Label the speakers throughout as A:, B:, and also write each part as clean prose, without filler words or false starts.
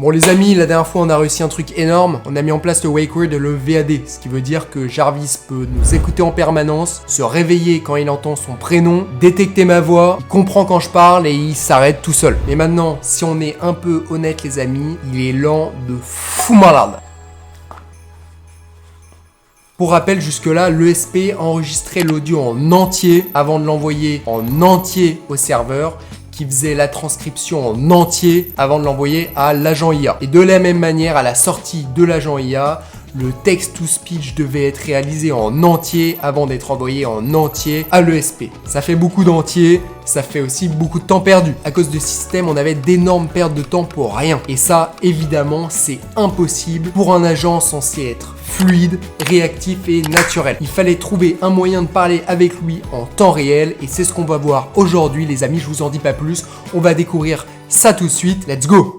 A: Bon les amis, la dernière fois on a réussi un truc énorme, on a mis en place le wake word et le VAD, ce qui veut dire que Jarvis peut nous écouter en permanence, se réveiller quand il entend son prénom, détecter ma voix, il comprend quand je parle et il s'arrête tout seul. Mais maintenant, si on est un peu honnête les amis, il est lent de fou malade. Pour rappel, jusque-là, l'ESP enregistrait l'audio en entier avant de l'envoyer en entier au serveur, qui faisait la transcription en entier avant de l'envoyer à l'agent IA. Et de la même manière, à la sortie de l'agent IA, le text-to-speech devait être réalisé en entier avant d'être envoyé en entier à l'ESP. Ça fait beaucoup d'entiers, ça fait aussi beaucoup de temps perdu. À cause du système, on avait d'énormes pertes de temps pour rien. Et ça, évidemment, c'est impossible pour un agent censé être fluide, réactif et naturel. Il fallait trouver un moyen de parler avec lui en temps réel et c'est ce qu'on va voir aujourd'hui les amis, je vous en dis pas plus, on va découvrir ça tout de suite, let's go!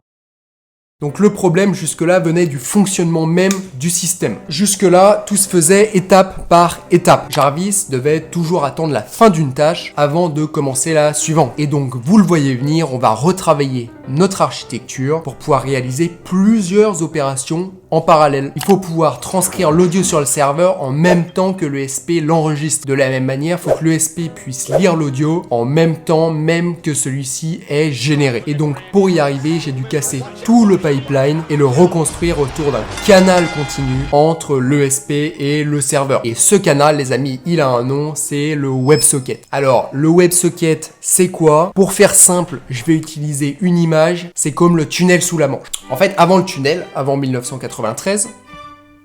A: Donc le problème jusque-là venait du fonctionnement même du système. Jusque-là, tout se faisait étape par étape. Jarvis devait toujours attendre la fin d'une tâche avant de commencer la suivante. Et donc, vous le voyez venir, on va retravailler notre architecture pour pouvoir réaliser plusieurs opérations en parallèle. Il faut pouvoir transcrire l'audio sur le serveur en même temps que l'ESP l'enregistre. De la même manière, il faut que l'ESP puisse lire l'audio en même temps même que celui-ci est généré. Et donc, pour y arriver, j'ai dû casser tout le pipeline et le reconstruire autour d'un canal continu entre l'ESP et le serveur. Et ce canal, les amis, il a un nom, c'est le WebSocket. Alors, le WebSocket, c'est quoi? Pour faire simple, je vais utiliser une image, c'est comme le tunnel sous la Manche. En fait, avant le tunnel, avant 1993,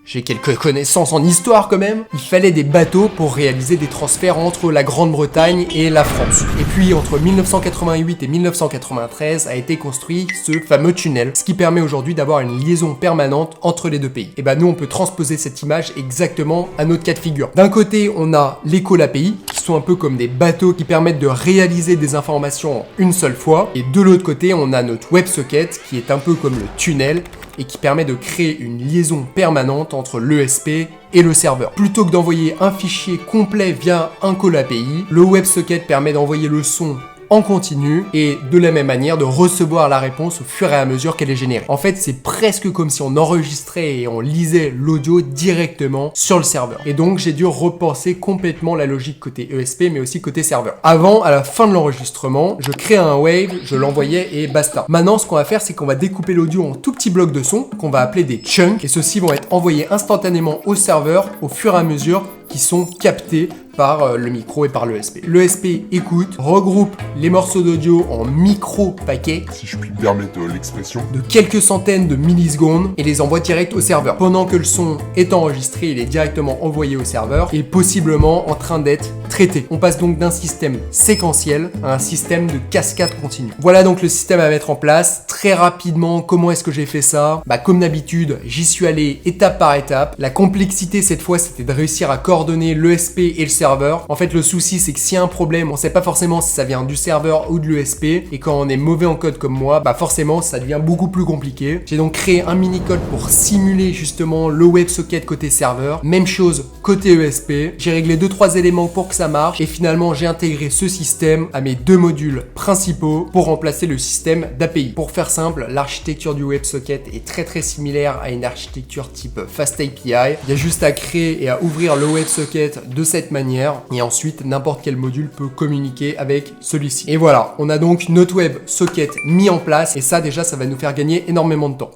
A: j'ai quelques connaissances en histoire quand même. Il fallait des bateaux pour réaliser des transferts entre la Grande-Bretagne et la France. Et puis entre 1988 et 1993 a été construit ce fameux tunnel, ce qui permet aujourd'hui d'avoir une liaison permanente entre les deux pays. Et ben nous on peut transposer cette image exactement à notre cas de figure. D'un côté on a l'Ecall API, qui sont un peu comme des bateaux qui permettent de réaliser des informations en une seule fois. Et de l'autre côté on a notre WebSocket, qui est un peu comme le tunnel, et qui permet de créer une liaison permanente entre l'ESP et le serveur. Plutôt que d'envoyer un fichier complet via un call API, le WebSocket permet d'envoyer le son en continu et de la même manière de recevoir la réponse au fur et à mesure qu'elle est générée. En fait, c'est presque comme si on enregistrait et on lisait l'audio directement sur le serveur. Et donc, j'ai dû repenser complètement la logique côté ESP, mais aussi côté serveur. Avant, à la fin de l'enregistrement, je crée un wave, je l'envoyais et basta. Maintenant, ce qu'on va faire, c'est qu'on va découper l'audio en tout petits blocs de son qu'on va appeler des chunks et ceux-ci vont être envoyés instantanément au serveur au fur et à mesure qui sont captés par le micro et par l'ESP. L'ESP écoute, regroupe les morceaux d'audio en micro-paquets,
B: si je puis me permettre l'expression,
A: de quelques centaines de millisecondes et les envoie direct au serveur. Pendant que le son est enregistré, il est directement envoyé au serveur et possiblement en train d'être traité. On passe donc d'un système séquentiel à un système de cascade continue. Voilà donc le système à mettre en place. Très rapidement, comment est-ce que j'ai fait ça? Comme d'habitude, j'y suis allé étape par étape. La complexité cette fois, c'était de réussir à coordonner l'ESP et le serveur. En fait, le souci, c'est que s'il y a un problème, on sait pas forcément si ça vient du serveur ou de l'ESP. Et quand on est mauvais en code comme moi, forcément, ça devient beaucoup plus compliqué. J'ai donc créé un mini-code pour simuler justement le WebSocket côté serveur. Même chose côté ESP. J'ai réglé 2-3 éléments pour que ça marche. Et finalement, j'ai intégré ce système à mes deux modules principaux pour remplacer le système d'API. Pour faire simple, l'architecture du WebSocket est très similaire à une architecture type FastAPI. Il y a juste à créer et à ouvrir le WebSocket de cette manière. Et ensuite, n'importe quel module peut communiquer avec celui-ci. Et voilà, on a donc notre WebSocket mis en place. Et ça, déjà, ça va nous faire gagner énormément de temps.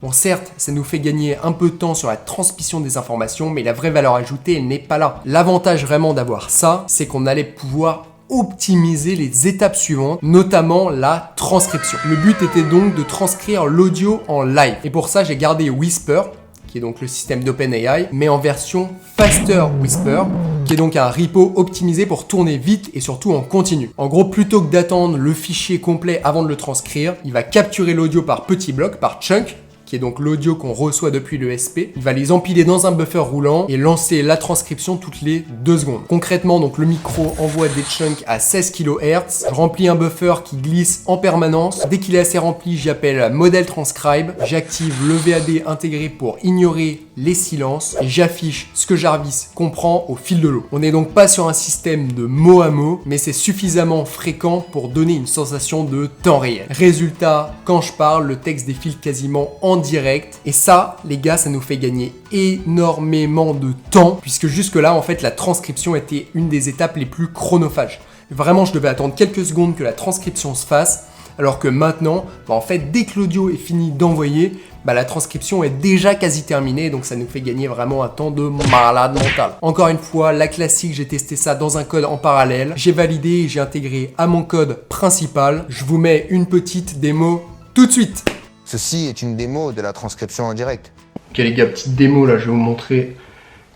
A: Bon, certes, ça nous fait gagner un peu de temps sur la transmission des informations, mais la vraie valeur ajoutée, elle n'est pas là. L'avantage vraiment d'avoir ça, c'est qu'on allait pouvoir optimiser les étapes suivantes, notamment la transcription. Le but était donc de transcrire l'audio en live. Et pour ça, j'ai gardé Whisper, qui est donc le système d'OpenAI, mais en version Faster Whisper, qui est donc un repo optimisé pour tourner vite et surtout en continu. En gros, plutôt que d'attendre le fichier complet avant de le transcrire, il va capturer l'audio par petits blocs, par chunk, qui est donc l'audio qu'on reçoit depuis le SP. Il va les empiler dans un buffer roulant et lancer la transcription toutes les 2 secondes. Concrètement, donc le micro envoie des chunks à 16 kHz. Je remplis un buffer qui glisse en permanence. Dès qu'il est assez rempli, j'appelle model transcribe. J'active le VAD intégré pour ignorer les silences et j'affiche ce que Jarvis comprend au fil de l'eau. On n'est donc pas sur un système de mot à mot, mais c'est suffisamment fréquent pour donner une sensation de temps réel. Résultat, quand je parle, le texte défile quasiment en direct et ça, les gars, ça nous fait gagner énormément de temps puisque jusque-là, en fait, la transcription était une des étapes les plus chronophages. Vraiment, je devais attendre quelques secondes que la transcription se fasse, alors que maintenant, en fait, dès que l'audio est fini d'envoyer, la transcription est déjà quasi terminée, donc ça nous fait gagner vraiment un temps de malade mental. Encore une fois, la classique, j'ai testé ça dans un code en parallèle, j'ai validé et j'ai intégré à mon code principal. Je vous mets une petite démo tout de suite.
C: Ceci est une démo de la transcription en direct.
A: Ok les gars, petite démo là, je vais vous montrer.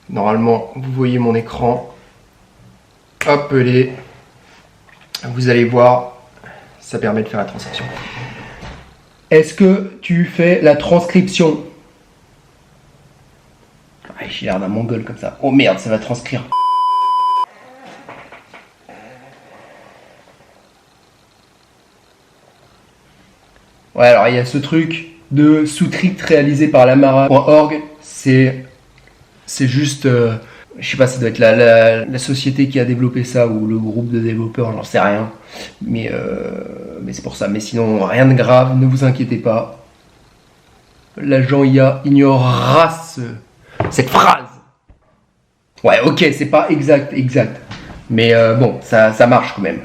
A: Normalement, vous voyez mon écran. Hop, vous allez voir, ça permet de faire la transcription. Est-ce que tu fais la transcription? J'ai l'air d'un mongol comme ça. Oh merde, ça va transcrire. Ouais, alors il y a ce truc de sous-trict réalisé par lamara.org. C'est juste... je sais pas, ça doit être la société qui a développé ça ou le groupe de développeurs, j'en sais rien. Mais c'est pour ça. Mais sinon, rien de grave, ne vous inquiétez pas. L'agent IA ignorera cette phrase. Ouais, ok, c'est pas exact. Mais bon, ça marche quand même.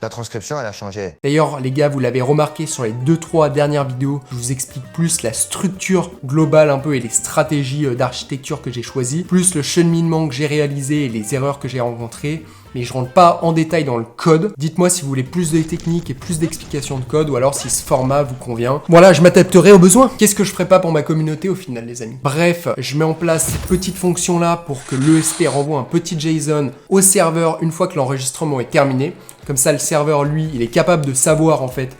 C: La transcription, elle a changé.
A: D'ailleurs, les gars, vous l'avez remarqué sur les 2-3 dernières vidéos, je vous explique plus la structure globale un peu et les stratégies d'architecture que j'ai choisies, plus le cheminement que j'ai réalisé et les erreurs que j'ai rencontrées. Mais je rentre pas en détail dans le code. Dites-moi si vous voulez plus de techniques et plus d'explications de code ou alors si ce format vous convient. Voilà, je m'adapterai aux besoins. Qu'est-ce que je ferai pas pour ma communauté au final, les amis? Bref, je mets en place cette petite fonction-là pour que l'ESP renvoie un petit JSON au serveur une fois que l'enregistrement est terminé. Comme ça, le serveur, lui, il est capable de savoir en fait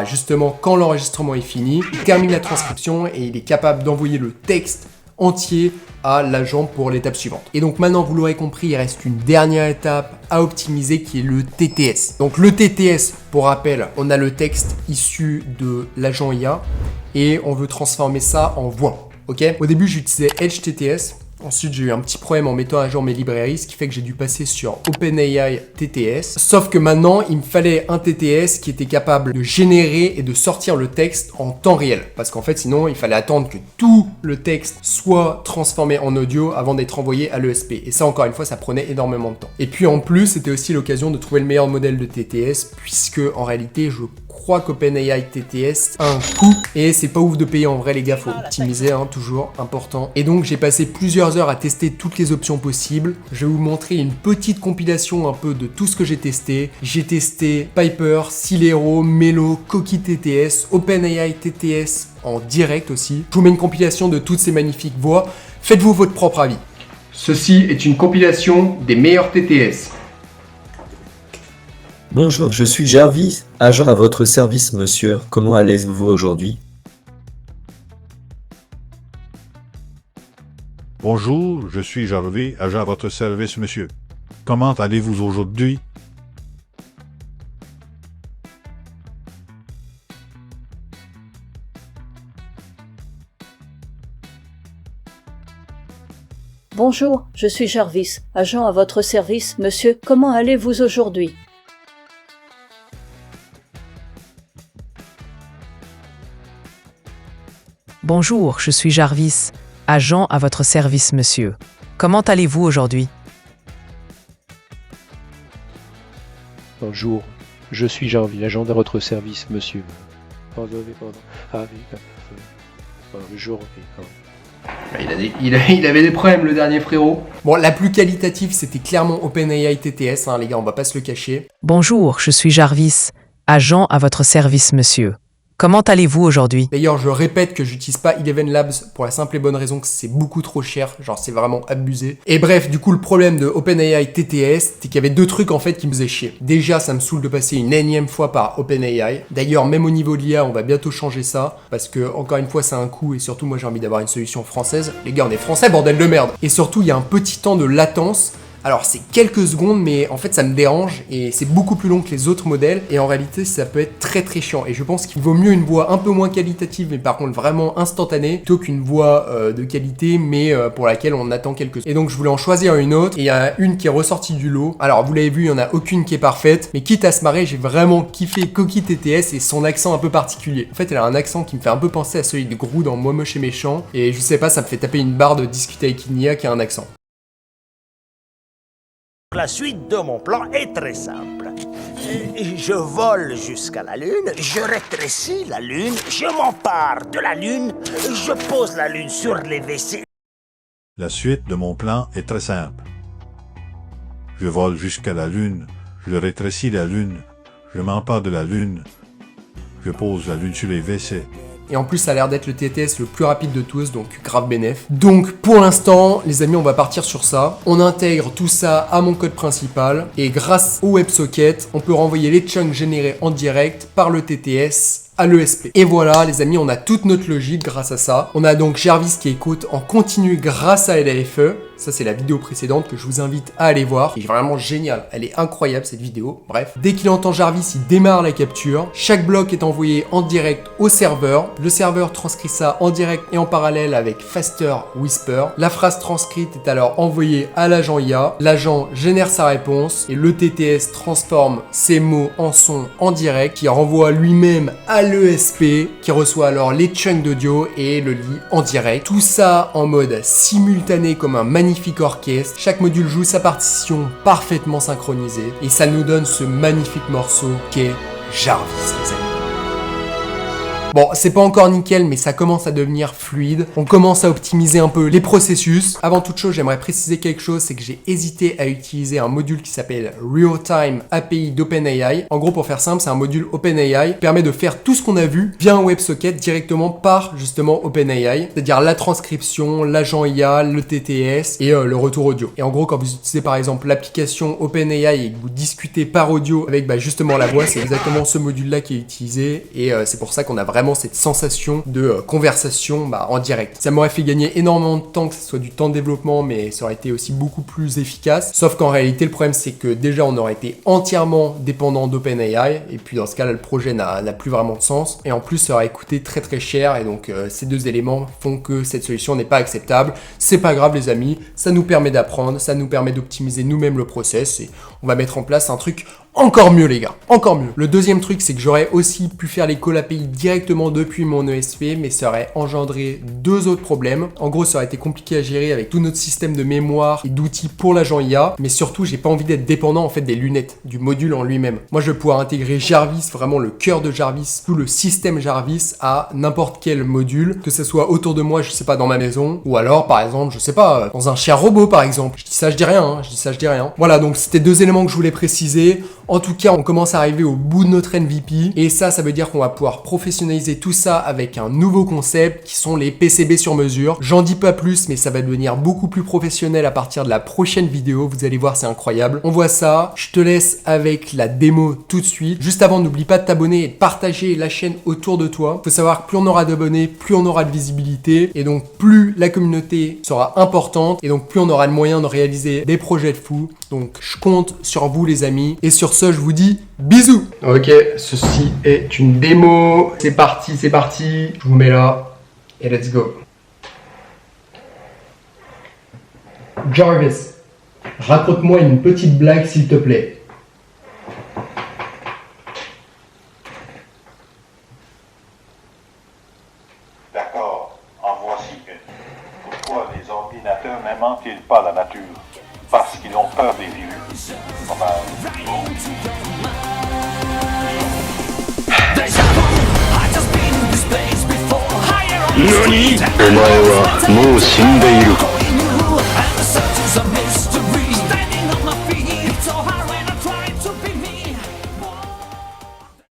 A: justement quand l'enregistrement est fini. Il termine la transcription et il est capable d'envoyer le texte entier à l'agent pour l'étape suivante. Et donc maintenant, vous l'aurez compris, il reste une dernière étape à optimiser qui est le TTS. Donc le TTS, pour rappel, on a le texte issu de l'agent IA et on veut transformer ça en voix. Ok ? Au début, j'utilisais Edge TTS. Ensuite, j'ai eu un petit problème en mettant à jour mes librairies, ce qui fait que j'ai dû passer sur OpenAI TTS. Sauf que maintenant, il me fallait un TTS qui était capable de générer et de sortir le texte en temps réel. Parce qu'en fait, sinon, il fallait attendre que tout le texte soit transformé en audio avant d'être envoyé à l'ESP. Et ça, encore une fois, ça prenait énormément de temps. Et puis en plus, c'était aussi l'occasion de trouver le meilleur modèle de TTS, puisque en réalité, je crois qu'OpenAI TTS a un coût et c'est pas ouf de payer en vrai, les gars, faut optimiser, toujours important. Et donc j'ai passé plusieurs heures à tester toutes les options possibles. Je vais vous montrer une petite compilation un peu de tout ce que j'ai testé. J'ai testé Piper, Silero, Melo, Koki TTS, OpenAI TTS en direct aussi. Je vous mets une compilation de toutes ces magnifiques voix. Faites-vous votre propre avis. Ceci est une compilation des meilleurs TTS.
D: Bonjour, je suis Jarvis, agent à votre service, monsieur. Comment allez-vous aujourd'hui?
E: Bonjour, je suis Jarvis, agent à votre service, monsieur. Comment allez-vous aujourd'hui?
F: Bonjour, je suis Jarvis, agent à votre service, monsieur. Comment allez-vous aujourd'hui?
G: Bonjour, je suis Jarvis, agent à votre service, monsieur. Comment allez-vous aujourd'hui?
H: Bonjour, je suis Jarvis, agent de votre service, monsieur.
A: Il avait des problèmes, le dernier frérot. Bon, la plus qualitative, c'était clairement OpenAI TTS, les gars, on va pas se le cacher.
G: Bonjour, je suis Jarvis, agent à votre service, monsieur. Comment allez-vous aujourd'hui?
A: D'ailleurs, je répète que j'utilise pas Eleven Labs pour la simple et bonne raison que c'est beaucoup trop cher. Genre, c'est vraiment abusé. Et bref, du coup, le problème de OpenAI TTS, c'est qu'il y avait deux trucs en fait qui me faisaient chier. Déjà, ça me saoule de passer une énième fois par OpenAI. D'ailleurs, même au niveau de l'IA, on va bientôt changer ça. Parce que, encore une fois, c'est un coût. Et surtout, moi, j'ai envie d'avoir une solution française. Les gars, on est français, bordel de merde. Et surtout, il y a un petit temps de latence. Alors c'est quelques secondes, mais en fait ça me dérange et c'est beaucoup plus long que les autres modèles et en réalité ça peut être très très chiant et je pense qu'il vaut mieux une voix un peu moins qualitative mais par contre vraiment instantanée plutôt qu'une voix de qualité mais pour laquelle on attend quelques secondes. Et donc je voulais en choisir une autre et il y a une qui est ressortie du lot. Alors vous l'avez vu, il n'y en a aucune qui est parfaite, mais quitte à se marrer, j'ai vraiment kiffé Coquille TTS et son accent un peu particulier. En fait elle a un accent qui me fait un peu penser à celui de Grou dans Moi Moche et Méchant et je sais pas, ça me fait taper une barre de discuter avec une IA qui a un accent.
I: La suite de mon plan est très simple. Je vole jusqu'à la Lune, je rétrécis la Lune, je m'empare de la Lune, je pose la Lune sur les WC.
E: La suite de mon plan est très simple. Je vole jusqu'à la Lune, je rétrécis la Lune, je m'empare de la Lune, je pose la Lune sur les WC.
A: Et en plus, ça a l'air d'être le TTS le plus rapide de tous, donc grave bénéf. Donc pour l'instant, les amis, on va partir sur ça. On intègre tout ça à mon code principal. Et grâce au WebSocket, on peut renvoyer les chunks générés en direct par le TTS à l'ESP. Et voilà, les amis, on a toute notre logique grâce à ça. On a donc Jarvis qui écoute en continu grâce à LLFE. Ça, c'est la vidéo précédente que je vous invite à aller voir. Elle est vraiment géniale. Elle est incroyable, cette vidéo. Bref. Dès qu'il entend Jarvis, il démarre la capture. Chaque bloc est envoyé en direct au serveur. Le serveur transcrit ça en direct et en parallèle avec Faster Whisper. La phrase transcrite est alors envoyée à l'agent IA. L'agent génère sa réponse et le TTS transforme ces mots en son en direct qui renvoie lui-même à l'ESP qui reçoit alors les chunks d'audio et le lit en direct. Tout ça en mode simultané comme un magnifique orchestre. Chaque module joue sa partition parfaitement synchronisée et ça nous donne ce magnifique morceau qu'est Jarvis, les amis. Bon, c'est pas encore nickel, mais ça commence à devenir fluide. On commence à optimiser un peu les processus. Avant toute chose, j'aimerais préciser quelque chose, c'est que j'ai hésité à utiliser un module qui s'appelle Real-Time API d'OpenAI. En gros, pour faire simple, c'est un module OpenAI qui permet de faire tout ce qu'on a vu via un WebSocket directement par justement OpenAI, c'est-à-dire la transcription, l'agent IA, le TTS et le retour audio. Et en gros, quand vous utilisez par exemple l'application OpenAI et que vous discutez par audio avec justement la voix, c'est exactement ce module-là qui est utilisé et c'est pour ça qu'on a vraiment cette sensation de conversation en direct. Ça m'aurait fait gagner énormément de temps, que ce soit du temps de développement, mais ça aurait été aussi beaucoup plus efficace. Sauf qu'en réalité, le problème, c'est que déjà, on aurait été entièrement dépendant d'OpenAI, et puis dans ce cas-là, le projet n'a plus vraiment de sens. Et en plus, ça aurait coûté très très cher, et donc ces deux éléments font que cette solution n'est pas acceptable. C'est pas grave, les amis, ça nous permet d'apprendre, ça nous permet d'optimiser nous-mêmes le process, et on va mettre en place un truc encore mieux, les gars, encore mieux. Le deuxième truc, c'est que j'aurais aussi pu faire les call API directement depuis mon ESP, mais ça aurait engendré deux autres problèmes. En gros, ça aurait été compliqué à gérer avec tout notre système de mémoire et d'outils pour l'agent IA, mais surtout, j'ai pas envie d'être dépendant en fait des lunettes, du module en lui-même. Moi, je vais pouvoir intégrer Jarvis, vraiment le cœur de Jarvis, tout le système Jarvis à n'importe quel module, que ce soit autour de moi, je sais pas, dans ma maison, ou alors, par exemple, je sais pas, dans un chien robot, par exemple. Je dis ça, je dis rien, hein. Je dis ça, je dis rien. Voilà, donc c'était deux éléments que je voulais préciser. En tout cas, on commence à arriver au bout de notre MVP et ça veut dire qu'on va pouvoir professionnaliser tout ça avec un nouveau concept qui sont les PCB sur mesure. J'en dis pas plus, mais ça va devenir beaucoup plus professionnel à partir de la prochaine vidéo. Vous allez voir, c'est incroyable. On voit ça. Je te laisse avec la démo tout de suite. Juste avant, n'oublie pas de t'abonner et de partager la chaîne autour de toi. Faut savoir que plus on aura d'abonnés, plus on aura de visibilité et donc plus la communauté sera importante et donc plus on aura de moyens de réaliser des projets de fou. Donc je compte sur vous, les amis, et sur ce, je vous dis bisous. Ok, ceci est une démo. C'est parti, c'est parti. Je vous mets là et let's go. Jarvis, raconte-moi une petite blague s'il te plaît.
E: D'accord, en voici une. Pourquoi les ordinateurs n'inventent-ils pas la nature? Parce qu'ils ont peur des virus.
J: NANI?お前はもう死んでいる。